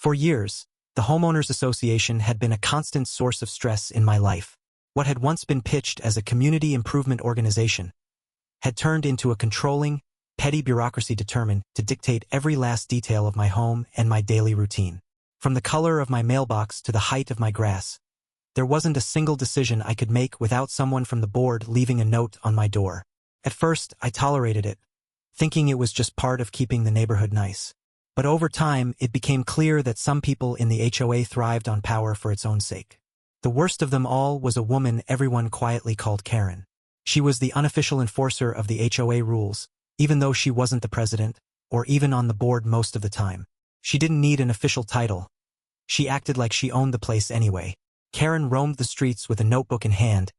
For years, the homeowners association had been a constant source of stress in my life. What had once been pitched as a community improvement organization had turned into a controlling, petty bureaucracy determined to dictate every last detail of my home and my daily routine. From the color of my mailbox to the height of my grass, there wasn't a single decision I could make without someone from the board leaving a note on my door. At first, I tolerated it, thinking it was just part of keeping the neighborhood nice. But over time, it became clear that some people in the HOA thrived on power for its own sake. The worst of them all was a woman everyone quietly called Karen. She was the unofficial enforcer of the HOA rules, even though she wasn't the president, or even on the board most of the time. She didn't need an official title. She acted like she owned the place anyway. Karen roamed the streets with a notebook in hand,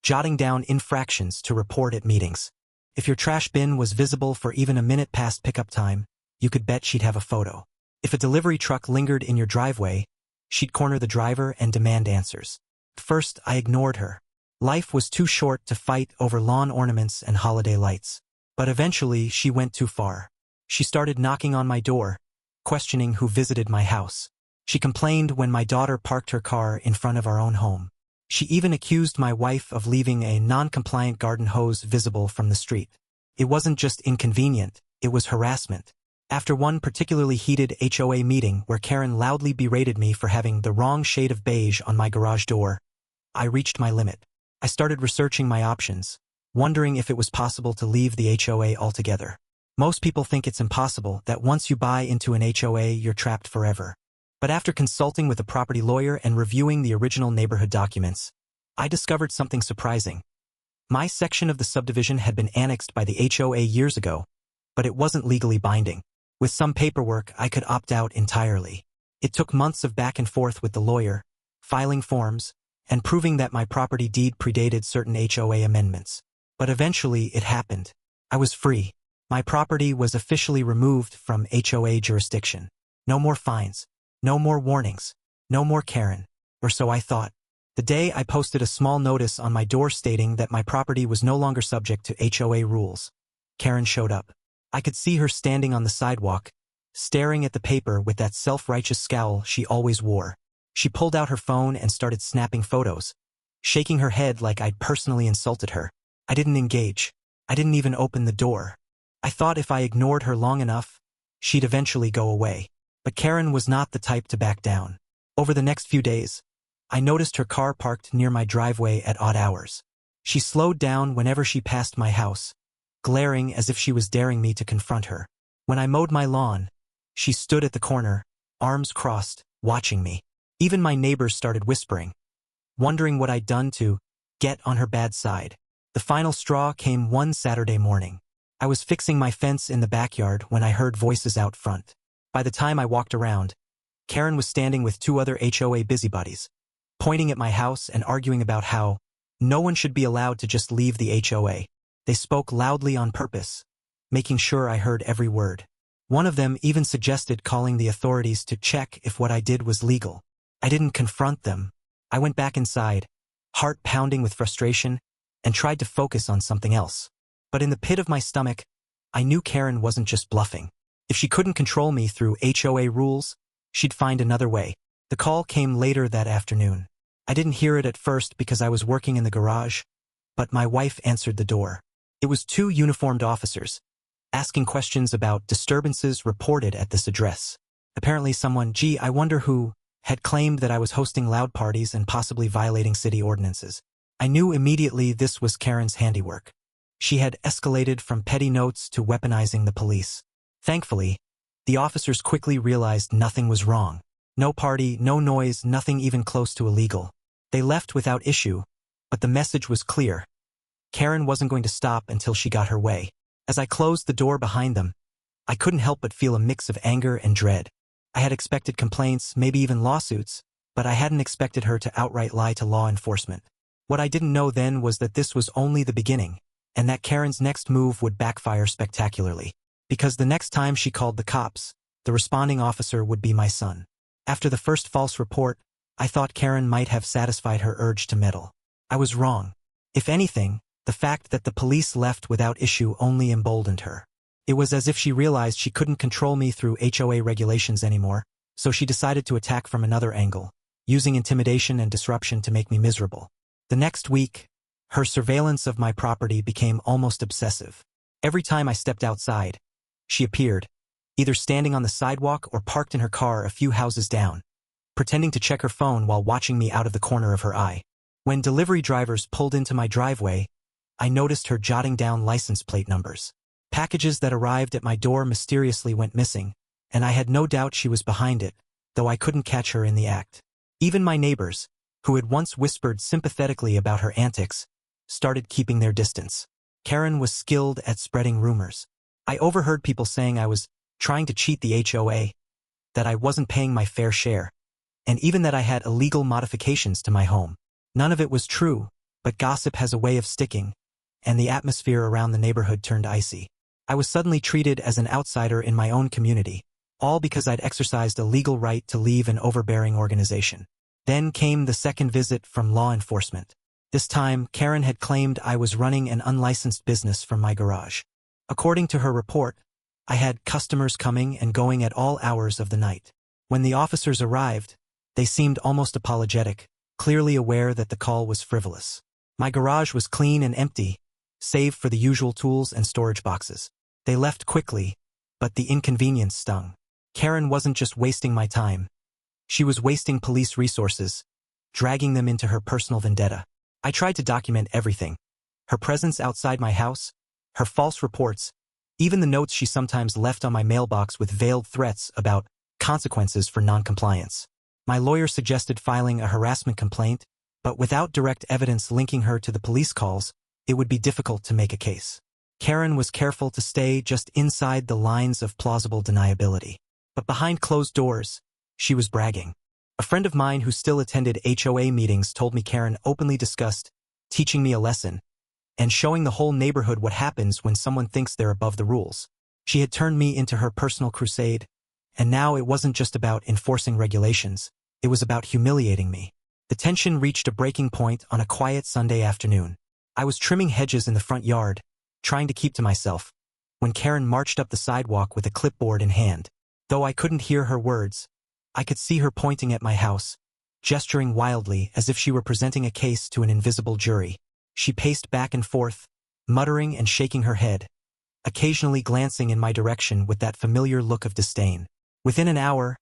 jotting down infractions to report at meetings. If your trash bin was visible for even a minute past pickup time, you could bet she'd have a photo. If a delivery truck lingered in your driveway, she'd corner the driver and demand answers. First, I ignored her. Life was too short to fight over lawn ornaments and holiday lights. But eventually, she went too far. She started knocking on my door, questioning who visited my house. She complained when my daughter parked her car in front of our own home. She even accused my wife of leaving a non-compliant garden hose visible from the street. It wasn't just inconvenient, it was harassment. After one particularly heated HOA meeting where Karen loudly berated me for having the wrong shade of beige on my garage door, I reached my limit. I started researching my options, wondering if it was possible to leave the HOA altogether. Most people think it's impossible, that once you buy into an HOA, you're trapped forever. But after consulting with a property lawyer and reviewing the original neighborhood documents, I discovered something surprising. My section of the subdivision had been annexed by the HOA years ago, but it wasn't legally binding. With some paperwork, I could opt out entirely. It took months of back and forth with the lawyer, filing forms, and proving that my property deed predated certain HOA amendments. But eventually it happened. I was free. My property was officially removed from HOA jurisdiction. No more fines. No more warnings. No more Karen. Or so I thought. The day I posted a small notice on my door stating that my property was no longer subject to HOA rules, Karen showed up. I could see her standing on the sidewalk, staring at the paper with that self-righteous scowl she always wore. She pulled out her phone and started snapping photos, shaking her head like I'd personally insulted her. I didn't engage. I didn't even open the door. I thought if I ignored her long enough, she'd eventually go away. But Karen was not the type to back down. Over the next few days, I noticed her car parked near my driveway at odd hours. She slowed down whenever she passed my house, glaring as if she was daring me to confront her. When I mowed my lawn, she stood at the corner, arms crossed, watching me. Even my neighbors started whispering, wondering what I'd done to get on her bad side. The final straw came one Saturday morning. I was fixing my fence in the backyard when I heard voices out front. By the time I walked around, Karen was standing with two other HOA busybodies, pointing at my house and arguing about how no one should be allowed to just leave the HOA. They spoke loudly on purpose, making sure I heard every word. One of them even suggested calling the authorities to check if what I did was legal. I didn't confront them. I went back inside, heart pounding with frustration, and tried to focus on something else. But in the pit of my stomach, I knew Karen wasn't just bluffing. If she couldn't control me through HOA rules, she'd find another way. The call came later that afternoon. I didn't hear it at first because I was working in the garage, but my wife answered the door. It was two uniformed officers, asking questions about disturbances reported at this address. Apparently someone, I wonder who, had claimed that I was hosting loud parties and possibly violating city ordinances. I knew immediately this was Karen's handiwork. She had escalated from petty notes to weaponizing the police. Thankfully, the officers quickly realized nothing was wrong. No party, no noise, nothing even close to illegal. They left without issue, but the message was clear. Karen wasn't going to stop until she got her way. As I closed the door behind them, I couldn't help but feel a mix of anger and dread. I had expected complaints, maybe even lawsuits, but I hadn't expected her to outright lie to law enforcement. What I didn't know then was that this was only the beginning, and that Karen's next move would backfire spectacularly. Because the next time she called the cops, the responding officer would be my son. After the first false report, I thought Karen might have satisfied her urge to meddle. I was wrong. If anything, the fact that the police left without issue only emboldened her. It was as if she realized she couldn't control me through HOA regulations anymore, so she decided to attack from another angle, using intimidation and disruption to make me miserable. The next week, her surveillance of my property became almost obsessive. Every time I stepped outside, she appeared, either standing on the sidewalk or parked in her car a few houses down, pretending to check her phone while watching me out of the corner of her eye. When delivery drivers pulled into my driveway, I noticed her jotting down license plate numbers. Packages that arrived at my door mysteriously went missing, and I had no doubt she was behind it, though I couldn't catch her in the act. Even my neighbors, who had once whispered sympathetically about her antics, started keeping their distance. Karen was skilled at spreading rumors. I overheard people saying I was trying to cheat the HOA, that I wasn't paying my fair share, and even that I had illegal modifications to my home. None of it was true, but gossip has a way of sticking, and the atmosphere around the neighborhood turned icy. I was suddenly treated as an outsider in my own community, all because I'd exercised a legal right to leave an overbearing organization. Then came the second visit from law enforcement. This time, Karen had claimed I was running an unlicensed business from my garage. According to her report, I had customers coming and going at all hours of the night. When the officers arrived, they seemed almost apologetic, clearly aware that the call was frivolous. My garage was clean and empty, save for the usual tools and storage boxes. They left quickly, but the inconvenience stung. Karen wasn't just wasting my time. She was wasting police resources, dragging them into her personal vendetta. I tried to document everything. Her presence outside my house, her false reports, even the notes she sometimes left on my mailbox with veiled threats about consequences for noncompliance. My lawyer suggested filing a harassment complaint, but without direct evidence linking her to the police calls, it would be difficult to make a case. Karen was careful to stay just inside the lines of plausible deniability. But behind closed doors, she was bragging. A friend of mine who still attended HOA meetings told me Karen openly discussed teaching me a lesson and showing the whole neighborhood what happens when someone thinks they're above the rules. She had turned me into her personal crusade, and now it wasn't just about enforcing regulations, it was about humiliating me. The tension reached a breaking point on a quiet Sunday afternoon. I was trimming hedges in the front yard, trying to keep to myself, when Karen marched up the sidewalk with a clipboard in hand. Though I couldn't hear her words, I could see her pointing at my house, gesturing wildly as if she were presenting a case to an invisible jury. She paced back and forth, muttering and shaking her head, occasionally glancing in my direction with that familiar look of disdain. Within an hour,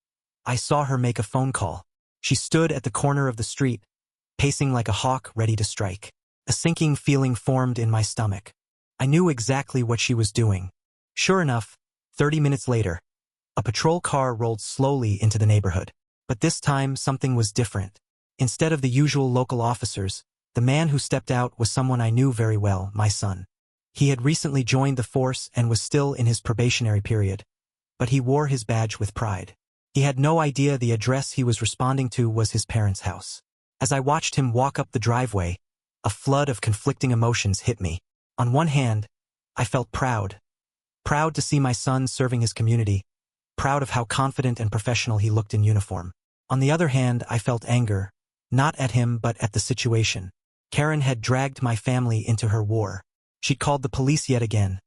I saw her make a phone call. She stood at the corner of the street, pacing like a hawk ready to strike. A sinking feeling formed in my stomach. I knew exactly what she was doing. Sure enough, 30 minutes later, a patrol car rolled slowly into the neighborhood. But this time, something was different. Instead of the usual local officers, the man who stepped out was someone I knew very well, my son. He had recently joined the force and was still in his probationary period, but he wore his badge with pride. He had no idea the address he was responding to was his parents' house. As I watched him walk up the driveway, a flood of conflicting emotions hit me. On one hand, I felt proud. Proud to see my son serving his community, proud of how confident and professional he looked in uniform. On the other hand, I felt anger, not at him but at the situation. Karen had dragged my family into her war. She'd called the police yet again,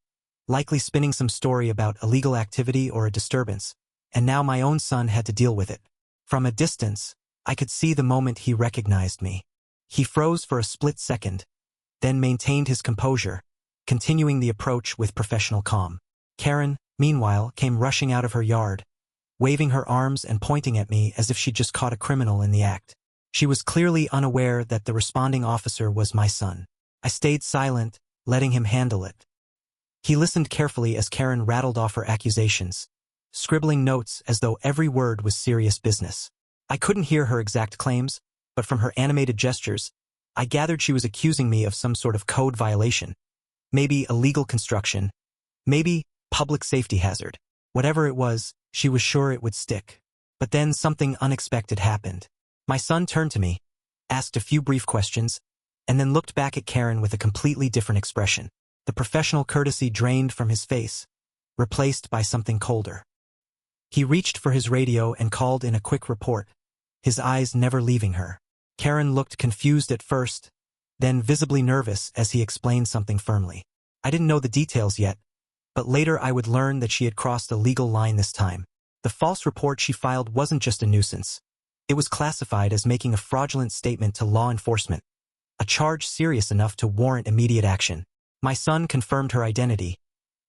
likely spinning some story about illegal activity or a disturbance, and now my own son had to deal with it. From a distance, I could see the moment he recognized me. He froze for a split second, then maintained his composure, continuing the approach with professional calm. Karen, meanwhile, came rushing out of her yard, waving her arms and pointing at me as if she'd just caught a criminal in the act. She was clearly unaware that the responding officer was my son. I stayed silent, letting him handle it. He listened carefully as Karen rattled off her accusations, scribbling notes as though every word was serious business. I couldn't hear her exact claims, but from her animated gestures, I gathered she was accusing me of some sort of code violation, maybe illegal construction, maybe public safety hazard. Whatever it was, she was sure it would stick. But then something unexpected happened. My son turned to me, asked a few brief questions, and then looked back at Karen with a completely different expression. The professional courtesy drained from his face, replaced by something colder. He reached for his radio and called in a quick report, his eyes never leaving her. Karen looked confused at first, then visibly nervous as he explained something firmly. I didn't know the details yet, but later I would learn that she had crossed a legal line this time. The false report she filed wasn't just a nuisance. It was classified as making a fraudulent statement to law enforcement, a charge serious enough to warrant immediate action. My son confirmed her identity,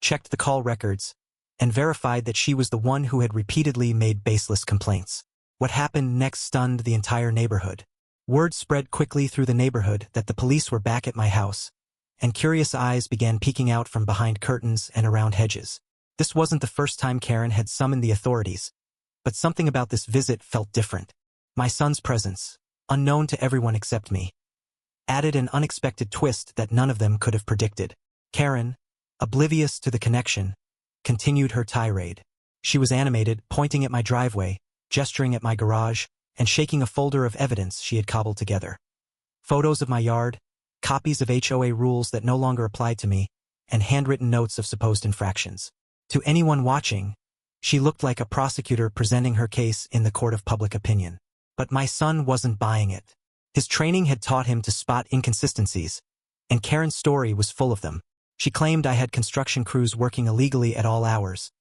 checked the call records, and verified that she was the one who had repeatedly made baseless complaints. What happened next stunned the entire neighborhood. Word spread quickly through the neighborhood that the police were back at my house, and curious eyes began peeking out from behind curtains and around hedges. This wasn't the first time Karen had summoned the authorities, but something about this visit felt different. My son's presence, unknown to everyone except me, added an unexpected twist that none of them could have predicted. Karen, oblivious to the connection, continued her tirade. She was animated, pointing at my driveway, gesturing at my garage, and shaking a folder of evidence she had cobbled together. Photos of my yard, copies of HOA rules that no longer applied to me, and handwritten notes of supposed infractions. To anyone watching, she looked like a prosecutor presenting her case in the court of public opinion. But my son wasn't buying it. His training had taught him to spot inconsistencies, and Karen's story was full of them. She claimed I had construction crews working illegally at all hours,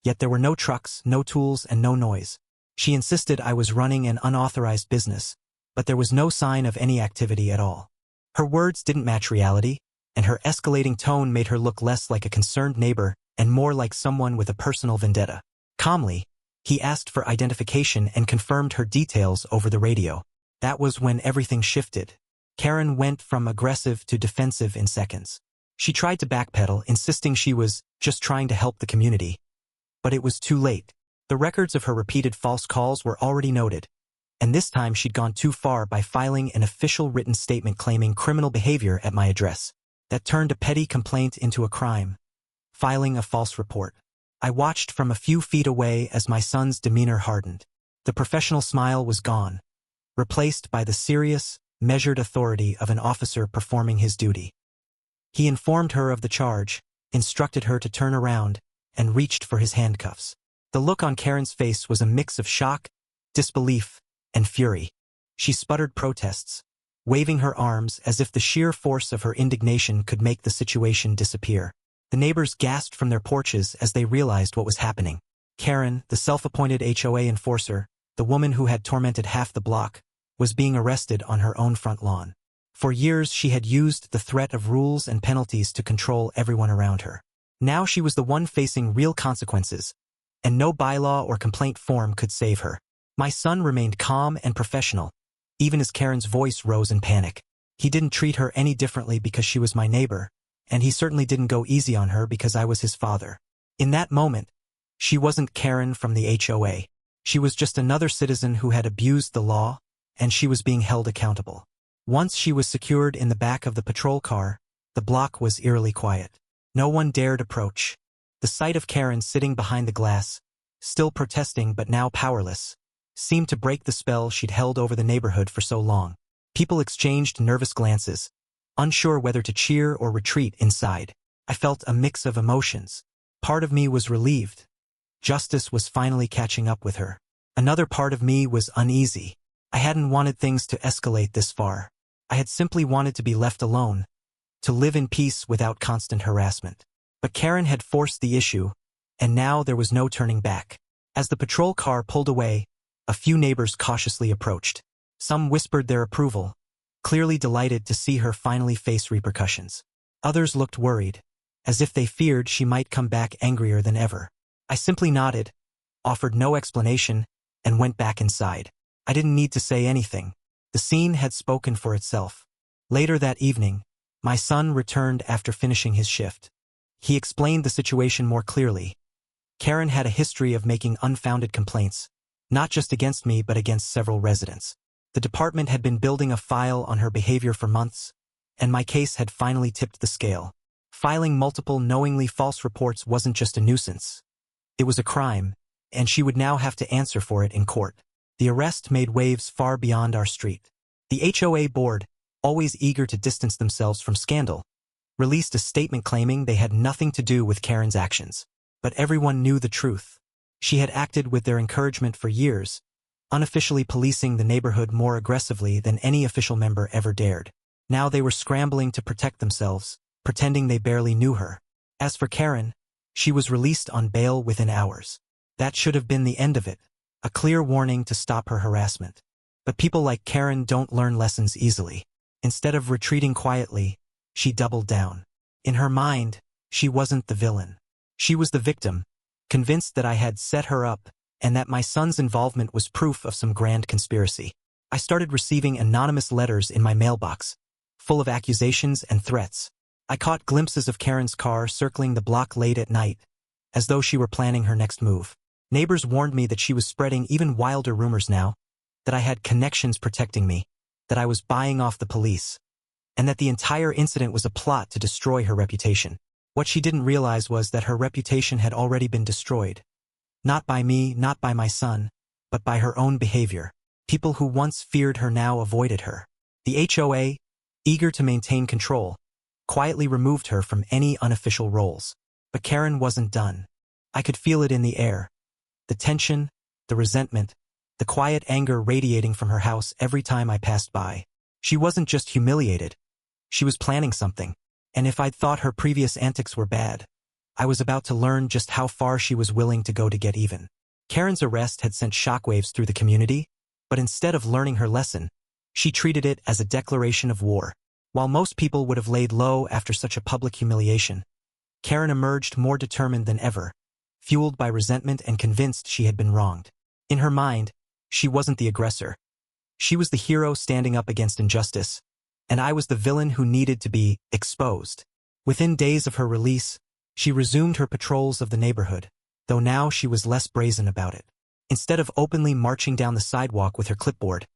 yet there were no trucks, no tools, and no noise. She insisted I was running an unauthorized business, but there was no sign of any activity at all. Her words didn't match reality, and her escalating tone made her look less like a concerned neighbor and more like someone with a personal vendetta. Calmly, he asked for identification and confirmed her details over the radio. That was when everything shifted. Karen went from aggressive to defensive in seconds. She tried to backpedal, insisting she was just trying to help the community. But it was too late. The records of her repeated false calls were already noted, and this time she'd gone too far by filing an official written statement claiming criminal behavior at my address. That turned a petty complaint into a crime, filing a false report. I watched from a few feet away as my son's demeanor hardened. The professional smile was gone, replaced by the serious, measured authority of an officer performing his duty. He informed her of the charge, instructed her to turn around, and reached for his handcuffs. The look on Karen's face was a mix of shock, disbelief, and fury. She sputtered protests, waving her arms as if the sheer force of her indignation could make the situation disappear. The neighbors gasped from their porches as they realized what was happening. Karen, the self-appointed HOA enforcer, the woman who had tormented half the block, was being arrested on her own front lawn. For years she had used the threat of rules and penalties to control everyone around her. Now she was the one facing real consequences, and no bylaw or complaint form could save her. My son remained calm and professional, even as Karen's voice rose in panic. He didn't treat her any differently because she was my neighbor, and he certainly didn't go easy on her because I was his father. In that moment, she wasn't Karen from the HOA. She was just another citizen who had abused the law, and she was being held accountable. Once she was secured in the back of the patrol car, the block was eerily quiet. No one dared approach. The sight of Karen sitting behind the glass, still protesting but now powerless, seemed to break the spell she'd held over the neighborhood for so long. People exchanged nervous glances, unsure whether to cheer or retreat inside. I felt a mix of emotions. Part of me was relieved. Justice was finally catching up with her. Another part of me was uneasy. I hadn't wanted things to escalate this far. I had simply wanted to be left alone, to live in peace without constant harassment. But Karen had forced the issue, and now there was no turning back. As the patrol car pulled away, a few neighbors cautiously approached. Some whispered their approval, clearly delighted to see her finally face repercussions. Others looked worried, as if they feared she might come back angrier than ever. I simply nodded, offered no explanation, and went back inside. I didn't need to say anything. The scene had spoken for itself. Later that evening, my son returned after finishing his shift. He explained the situation more clearly. Karen had a history of making unfounded complaints, not just against me but against several residents. The department had been building a file on her behavior for months, and my case had finally tipped the scale. Filing multiple knowingly false reports wasn't just a nuisance. It was a crime, and she would now have to answer for it in court. The arrest made waves far beyond our street. The HOA board, always eager to distance themselves from scandal, released a statement claiming they had nothing to do with Karen's actions. But everyone knew the truth. She had acted with their encouragement for years, unofficially policing the neighborhood more aggressively than any official member ever dared. Now they were scrambling to protect themselves, pretending they barely knew her. As for Karen, she was released on bail within hours. That should have been the end of it, a clear warning to stop her harassment. But people like Karen don't learn lessons easily. Instead of retreating quietly, she doubled down. In her mind, she wasn't the villain. She was the victim, convinced that I had set her up and that my son's involvement was proof of some grand conspiracy. I started receiving anonymous letters in my mailbox, full of accusations and threats. I caught glimpses of Karen's car circling the block late at night, as though she were planning her next move. Neighbors warned me that she was spreading even wilder rumors now, that I had connections protecting me, that I was buying off the police, and that the entire incident was a plot to destroy her reputation. What she didn't realize was that her reputation had already been destroyed. Not by me, not by my son, but by her own behavior. People who once feared her now avoided her. The HOA, eager to maintain control, quietly removed her from any unofficial roles. But Karen wasn't done. I could feel it in the air. The tension, the resentment, the quiet anger radiating from her house every time I passed by. She wasn't just humiliated. She was planning something. And if I'd thought her previous antics were bad, I was about to learn just how far she was willing to go to get even. Karen's arrest had sent shockwaves through the community, but instead of learning her lesson, she treated it as a declaration of war. While most people would have laid low after such a public humiliation, Karen emerged more determined than ever, fueled by resentment and convinced she had been wronged. In her mind, she wasn't the aggressor. She was the hero standing up against injustice, and I was the villain who needed to be exposed. Within days of her release, she resumed her patrols of the neighborhood, though now she was less brazen about it. Instead of openly marching down the sidewalk with her clipboard,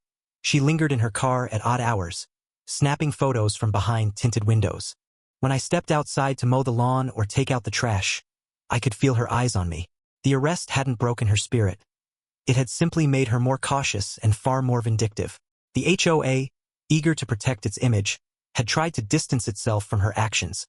she lingered in her car at odd hours, snapping photos from behind tinted windows. When I stepped outside to mow the lawn or take out the trash, I could feel her eyes on me. The arrest hadn't broken her spirit. It had simply made her more cautious and far more vindictive. The HOA, eager to protect its image, had tried to distance itself from her actions,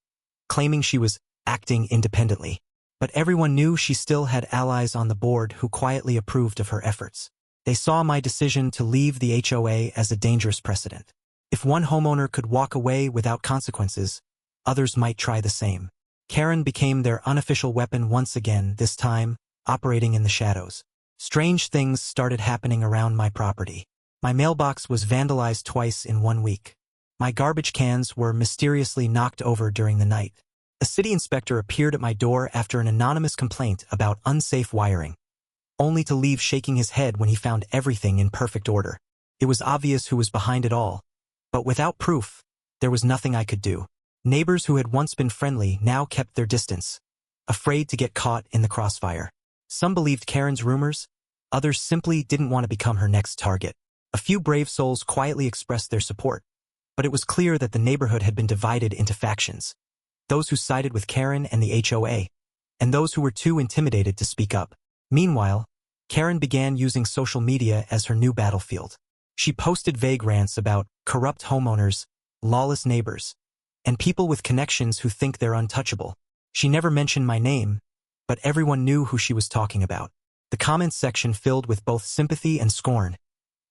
claiming she was acting independently. But everyone knew she still had allies on the board who quietly approved of her efforts. They saw my decision to leave the HOA as a dangerous precedent. If one homeowner could walk away without consequences, others might try the same. Karen became their unofficial weapon once again, this time operating in the shadows. Strange things started happening around my property. My mailbox was vandalized twice in 1 week. My garbage cans were mysteriously knocked over during the night. A city inspector appeared at my door after an anonymous complaint about unsafe wiring, only to leave shaking his head when he found everything in perfect order. It was obvious who was behind it all, but without proof, there was nothing I could do. Neighbors who had once been friendly now kept their distance, afraid to get caught in the crossfire. Some believed Karen's rumors, others simply didn't want to become her next target. A few brave souls quietly expressed their support, but it was clear that the neighborhood had been divided into factions. Those who sided with Karen and the HOA, and those who were too intimidated to speak up. Meanwhile, Karen began using social media as her new battlefield. She posted vague rants about corrupt homeowners, lawless neighbors, and people with connections who think they're untouchable. She never mentioned my name, but everyone knew who she was talking about. The comments section filled with both sympathy and scorn,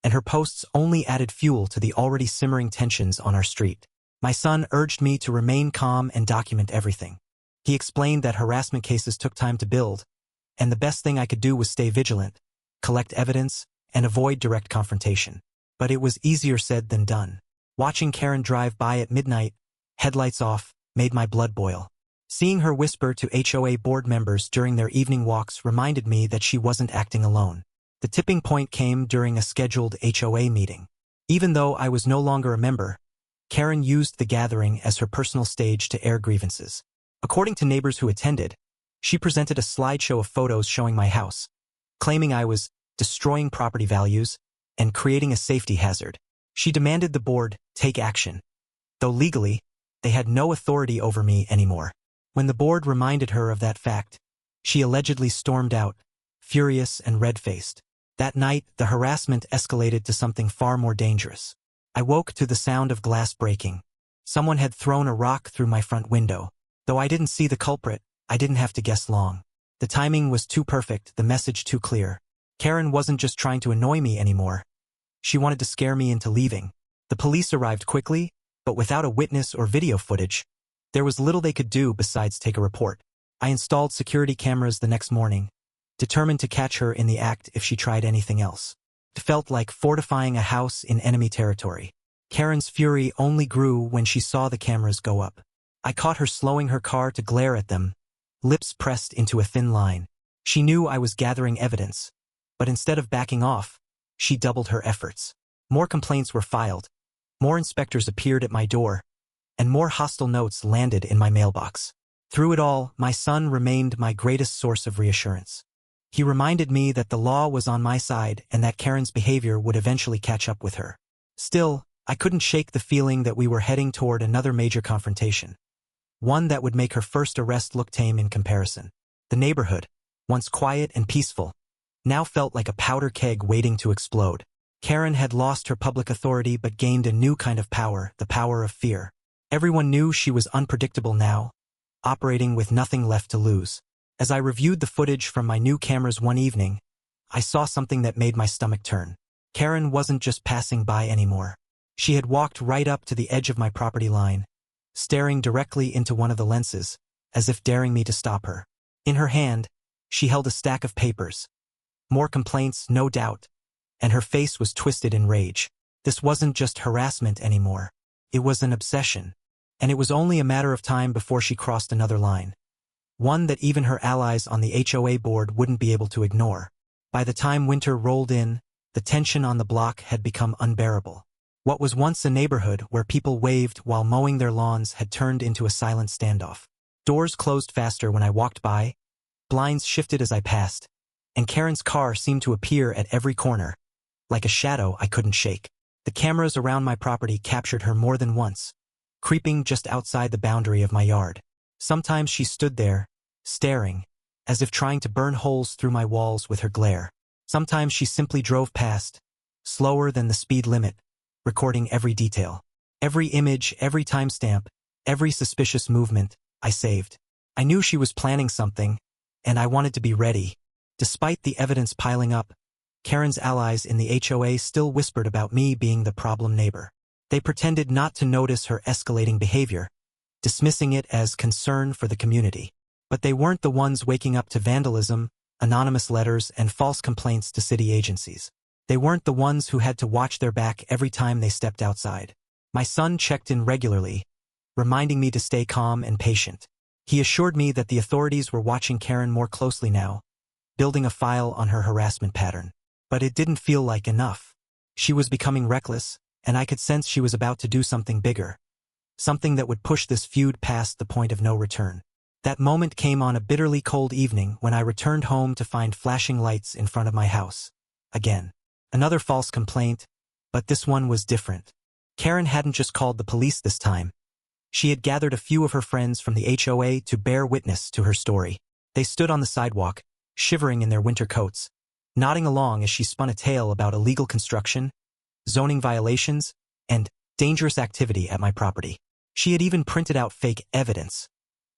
and her posts only added fuel to the already simmering tensions on our street. My son urged me to remain calm and document everything. He explained that harassment cases took time to build, and the best thing I could do was stay vigilant, collect evidence, and avoid direct confrontation. But it was easier said than done. Watching Karen drive by at midnight, headlights off, made my blood boil. Seeing her whisper to HOA board members during their evening walks reminded me that she wasn't acting alone. The tipping point came during a scheduled HOA meeting. Even though I was no longer a member, Karen used the gathering as her personal stage to air grievances. According to neighbors who attended, she presented a slideshow of photos showing my house, claiming I was destroying property values and creating a safety hazard. She demanded the board take action, though legally, they had no authority over me anymore. When the board reminded her of that fact, she allegedly stormed out, furious and red-faced. That night, the harassment escalated to something far more dangerous. I woke to the sound of glass breaking. Someone had thrown a rock through my front window. Though I didn't see the culprit, I didn't have to guess long. The timing was too perfect, the message too clear. Karen wasn't just trying to annoy me anymore. She wanted to scare me into leaving. The police arrived quickly, but without a witness or video footage, there was little they could do besides take a report. I installed security cameras the next morning, determined to catch her in the act if she tried anything else. It felt like fortifying a house in enemy territory. Karen's fury only grew when she saw the cameras go up. I caught her slowing her car to glare at them, lips pressed into a thin line. She knew I was gathering evidence, but instead of backing off, she doubled her efforts. More complaints were filed, more inspectors appeared at my door, and more hostile notes landed in my mailbox. Through it all, my son remained my greatest source of reassurance. He reminded me that the law was on my side and that Karen's behavior would eventually catch up with her. Still, I couldn't shake the feeling that we were heading toward another major confrontation. One that would make her first arrest look tame in comparison. The neighborhood, once quiet and peaceful, now felt like a powder keg waiting to explode. Karen had lost her public authority but gained a new kind of power, the power of fear. Everyone knew she was unpredictable now, operating with nothing left to lose. As I reviewed the footage from my new cameras one evening, I saw something that made my stomach turn. Karen wasn't just passing by anymore. She had walked right up to the edge of my property line, staring directly into one of the lenses, as if daring me to stop her. In her hand, she held a stack of papers. More complaints, no doubt, and her face was twisted in rage. This wasn't just harassment anymore. It was an obsession, and it was only a matter of time before she crossed another line. One that even her allies on the HOA board wouldn't be able to ignore. By the time winter rolled in, the tension on the block had become unbearable. What was once a neighborhood where people waved while mowing their lawns had turned into a silent standoff. Doors closed faster when I walked by, blinds shifted as I passed, and Karen's car seemed to appear at every corner, like a shadow I couldn't shake. The cameras around my property captured her more than once, creeping just outside the boundary of my yard. Sometimes she stood there, staring, as if trying to burn holes through my walls with her glare. Sometimes she simply drove past, slower than the speed limit, recording every detail. Every image, every timestamp, every suspicious movement, I saved. I knew she was planning something, and I wanted to be ready. Despite the evidence piling up, Karen's allies in the HOA still whispered about me being the problem neighbor. They pretended not to notice her escalating behavior, dismissing it as concern for the community. But they weren't the ones waking up to vandalism, anonymous letters, and false complaints to city agencies. They weren't the ones who had to watch their back every time they stepped outside. My son checked in regularly, reminding me to stay calm and patient. He assured me that the authorities were watching Karen more closely now, building a file on her harassment pattern. But it didn't feel like enough. She was becoming reckless, and I could sense she was about to do something bigger. Something that would push this feud past the point of no return. That moment came on a bitterly cold evening when I returned home to find flashing lights in front of my house. Again. Another false complaint, but this one was different. Karen hadn't just called the police this time. She had gathered a few of her friends from the HOA to bear witness to her story. They stood on the sidewalk, shivering in their winter coats, nodding along as she spun a tale about illegal construction, zoning violations, and dangerous activity at my property. She had even printed out fake evidence,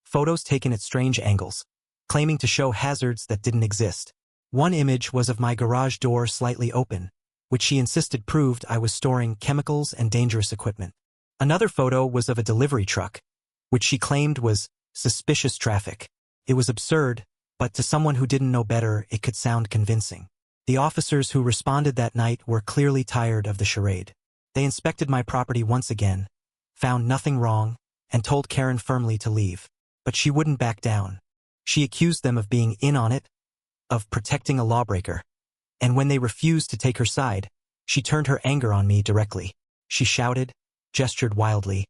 photos taken at strange angles, claiming to show hazards that didn't exist. One image was of my garage door slightly open, which she insisted proved I was storing chemicals and dangerous equipment. Another photo was of a delivery truck, which she claimed was suspicious traffic. It was absurd, but to someone who didn't know better, it could sound convincing. The officers who responded that night were clearly tired of the charade. They inspected my property once again, found nothing wrong, and told Karen firmly to leave. But she wouldn't back down. She accused them of being in on it, of protecting a lawbreaker. And when they refused to take her side, she turned her anger on me directly. She shouted, gestured wildly,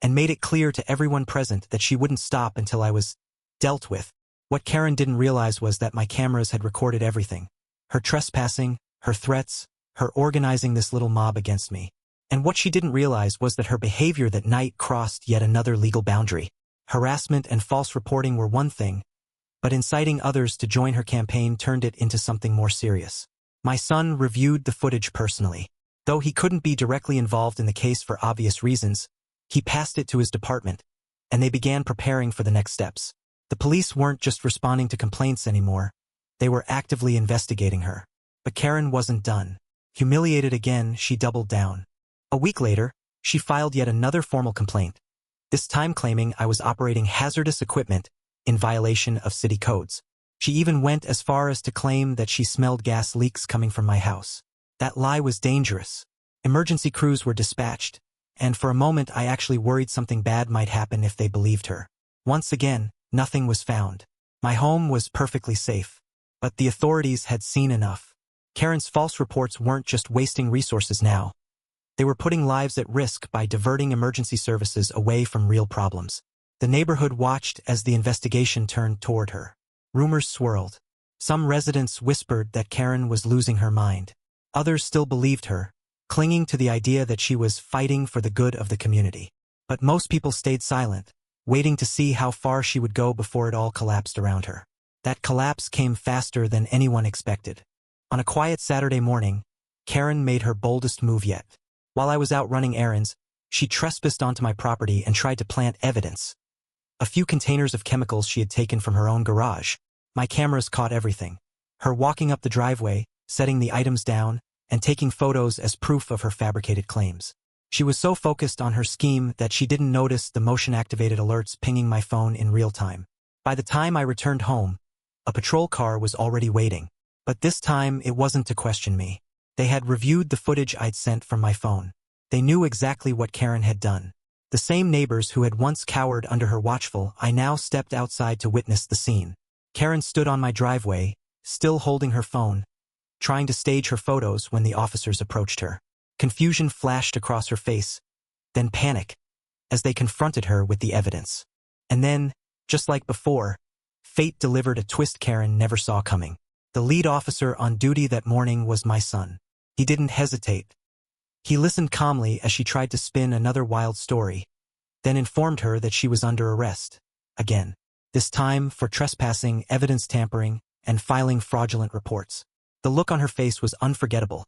and made it clear to everyone present that she wouldn't stop until I was dealt with. What Karen didn't realize was that my cameras had recorded everything. Her trespassing, her threats, her organizing this little mob against me. And what she didn't realize was that her behavior that night crossed yet another legal boundary. Harassment and false reporting were one thing, but inciting others to join her campaign turned it into something more serious. My son reviewed the footage personally. Though he couldn't be directly involved in the case for obvious reasons, he passed it to his department, and they began preparing for the next steps. The police weren't just responding to complaints anymore. They were actively investigating her. But Karen wasn't done. Humiliated again, she doubled down. A week later, she filed yet another formal complaint, this time claiming I was operating hazardous equipment in violation of city codes. She even went as far as to claim that she smelled gas leaks coming from my house. That lie was dangerous. Emergency crews were dispatched, and for a moment I actually worried something bad might happen if they believed her. Once again, nothing was found. My home was perfectly safe, but the authorities had seen enough. Karen's false reports weren't just wasting resources now. They were putting lives at risk by diverting emergency services away from real problems. The neighborhood watched as the investigation turned toward her. Rumors swirled. Some residents whispered that Karen was losing her mind. Others still believed her, clinging to the idea that she was fighting for the good of the community. But most people stayed silent, waiting to see how far she would go before it all collapsed around her. That collapse came faster than anyone expected. On a quiet Saturday morning, Karen made her boldest move yet. While I was out running errands, she trespassed onto my property and tried to plant evidence. A few containers of chemicals she had taken from her own garage. My cameras caught everything. Her walking up the driveway, setting the items down, and taking photos as proof of her fabricated claims. She was so focused on her scheme that she didn't notice the motion-activated alerts pinging my phone in real time. By the time I returned home, a patrol car was already waiting. But this time it wasn't to question me. They had reviewed the footage I'd sent from my phone. They knew exactly what Karen had done. The same neighbors who had once cowered under her watchful eye now stepped outside to witness the scene. Karen stood on my driveway, still holding her phone, trying to stage her photos when the officers approached her. Confusion flashed across her face, then panic, as they confronted her with the evidence. And then, just like before, fate delivered a twist Karen never saw coming. The lead officer on duty that morning was my son. He didn't hesitate. He listened calmly as she tried to spin another wild story, then informed her that she was under arrest. Again. This time for trespassing, evidence tampering, and filing fraudulent reports. The look on her face was unforgettable.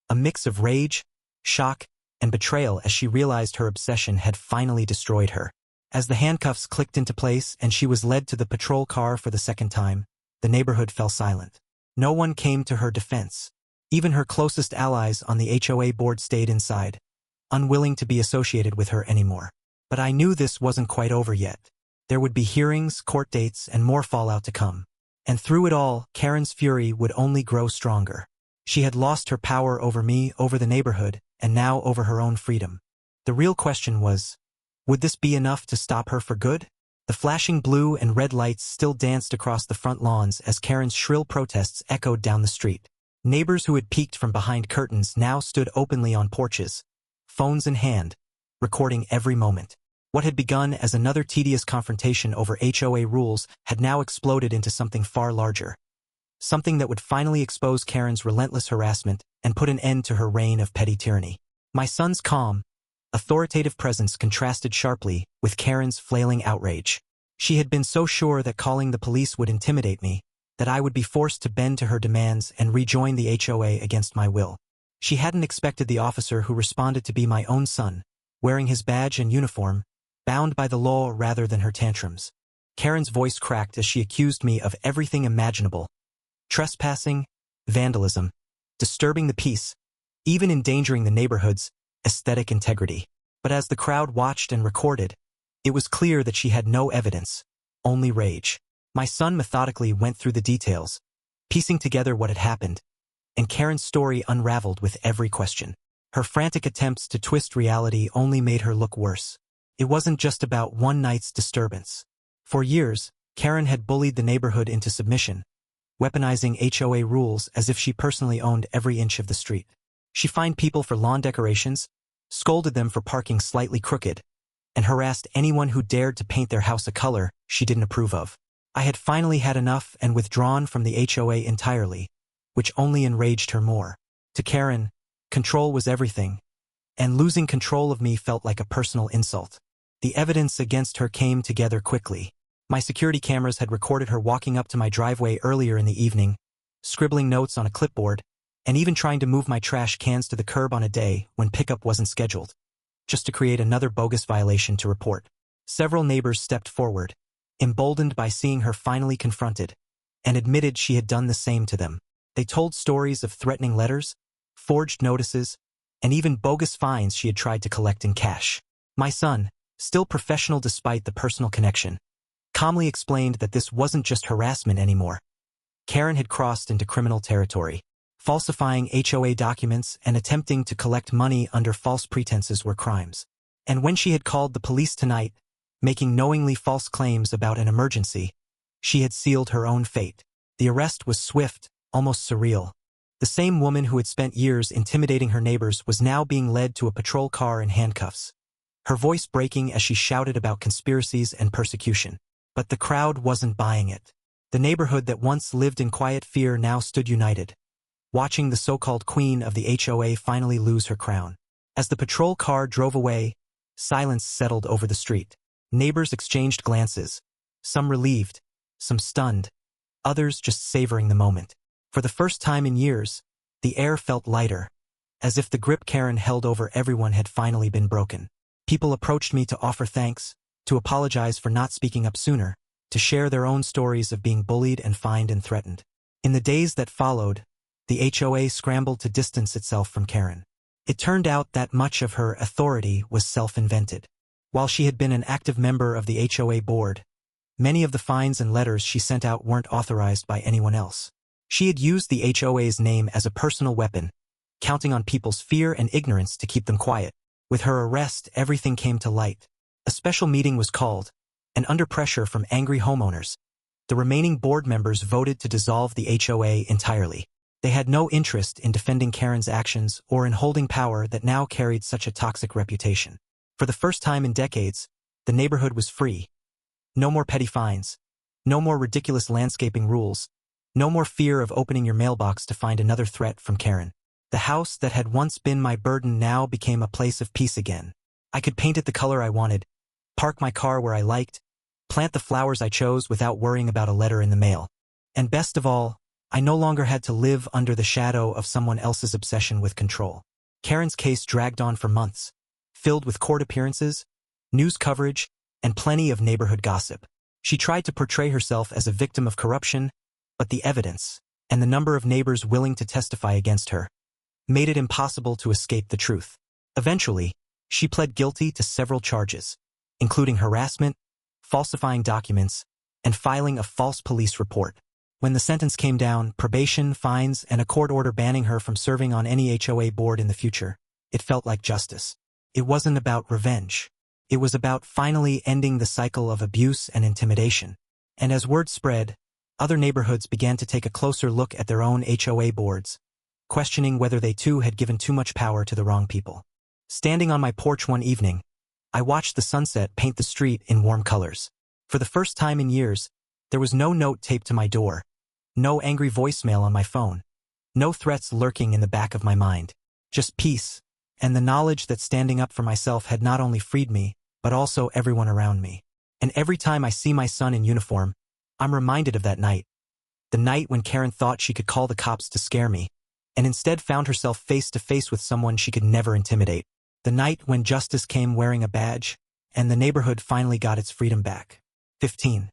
A mix of rage, shock, and betrayal as she realized her obsession had finally destroyed her. As the handcuffs clicked into place and she was led to the patrol car for the second time, the neighborhood fell silent. No one came to her defense. Even her closest allies on the HOA board stayed inside, unwilling to be associated with her anymore. But I knew this wasn't quite over yet. There would be hearings, court dates, and more fallout to come. And through it all, Karen's fury would only grow stronger. She had lost her power over me, over the neighborhood, and now over her own freedom. The real question was, would this be enough to stop her for good? The flashing blue and red lights still danced across the front lawns as Karen's shrill protests echoed down the street. Neighbors who had peeked from behind curtains now stood openly on porches, phones in hand, recording every moment. What had begun as another tedious confrontation over HOA rules had now exploded into something far larger. Something that would finally expose Karen's relentless harassment and put an end to her reign of petty tyranny. My son's calm, authoritative presence contrasted sharply with Karen's flailing outrage. She had been so sure that calling the police would intimidate me, that I would be forced to bend to her demands and rejoin the HOA against my will. She hadn't expected the officer who responded to be my own son, wearing his badge and uniform, bound by the law rather than her tantrums. Karen's voice cracked as she accused me of everything imaginable. Trespassing, vandalism, disturbing the peace, even endangering the neighborhood's aesthetic integrity. But as the crowd watched and recorded, it was clear that she had no evidence, only rage. My son methodically went through the details, piecing together what had happened, and Karen's story unraveled with every question. Her frantic attempts to twist reality only made her look worse. It wasn't just about one night's disturbance. For years, Karen had bullied the neighborhood into submission, weaponizing HOA rules as if she personally owned every inch of the street. She fined people for lawn decorations, scolded them for parking slightly crooked, and harassed anyone who dared to paint their house a color she didn't approve of. I had finally had enough and withdrawn from the HOA entirely, which only enraged her more. To Karen, control was everything, and losing control of me felt like a personal insult. The evidence against her came together quickly. My security cameras had recorded her walking up to my driveway earlier in the evening, scribbling notes on a clipboard, and even trying to move my trash cans to the curb on a day when pickup wasn't scheduled, just to create another bogus violation to report. Several neighbors stepped forward, emboldened by seeing her finally confronted, and admitted she had done the same to them. They told stories of threatening letters, forged notices, and even bogus fines she had tried to collect in cash. My son, still professional despite the personal connection, calmly explained that this wasn't just harassment anymore. Karen had crossed into criminal territory. Falsifying HOA documents and attempting to collect money under false pretenses were crimes. And when she had called the police tonight, making knowingly false claims about an emergency, she had sealed her own fate. The arrest was swift, almost surreal. The same woman who had spent years intimidating her neighbors was now being led to a patrol car in handcuffs, her voice breaking as she shouted about conspiracies and persecution. But the crowd wasn't buying it. The neighborhood that once lived in quiet fear now stood united, watching the so-called queen of the HOA finally lose her crown. As the patrol car drove away, silence settled over the street. Neighbors exchanged glances, some relieved, some stunned, others just savoring the moment. For the first time in years, the air felt lighter, as if the grip Karen held over everyone had finally been broken. People approached me to offer thanks, to apologize for not speaking up sooner, to share their own stories of being bullied and fined and threatened. In the days that followed, the HOA scrambled to distance itself from Karen. It turned out that much of her authority was self-invented. While she had been an active member of the HOA board, many of the fines and letters she sent out weren't authorized by anyone else. She had used the HOA's name as a personal weapon, counting on people's fear and ignorance to keep them quiet. With her arrest, everything came to light. A special meeting was called, and under pressure from angry homeowners, the remaining board members voted to dissolve the HOA entirely. They had no interest in defending Karen's actions or in holding power that now carried such a toxic reputation. For the first time in decades, the neighborhood was free. No more petty fines. No more ridiculous landscaping rules. No more fear of opening your mailbox to find another threat from Karen. The house that had once been my burden now became a place of peace again. I could paint it the color I wanted, park my car where I liked, plant the flowers I chose without worrying about a letter in the mail. And best of all, I no longer had to live under the shadow of someone else's obsession with control. Karen's case dragged on for months, filled with court appearances, news coverage, and plenty of neighborhood gossip. She tried to portray herself as a victim of corruption, but the evidence, and the number of neighbors willing to testify against her, made it impossible to escape the truth. Eventually, she pled guilty to several charges, including harassment, falsifying documents, and filing a false police report. When the sentence came down, probation, fines, and a court order banning her from serving on any HOA board in the future, it felt like justice. It wasn't about revenge. It was about finally ending the cycle of abuse and intimidation. And as word spread, other neighborhoods began to take a closer look at their own HOA boards, questioning whether they too had given too much power to the wrong people. Standing on my porch one evening, I watched the sunset paint the street in warm colors. For the first time in years, there was no note taped to my door, no angry voicemail on my phone, no threats lurking in the back of my mind. Just peace, and the knowledge that standing up for myself had not only freed me, but also everyone around me. And every time I see my son in uniform, I'm reminded of that night. The night when Karen thought she could call the cops to scare me, and instead found herself face to face with someone she could never intimidate. The night when justice came wearing a badge, and the neighborhood finally got its freedom back. 15.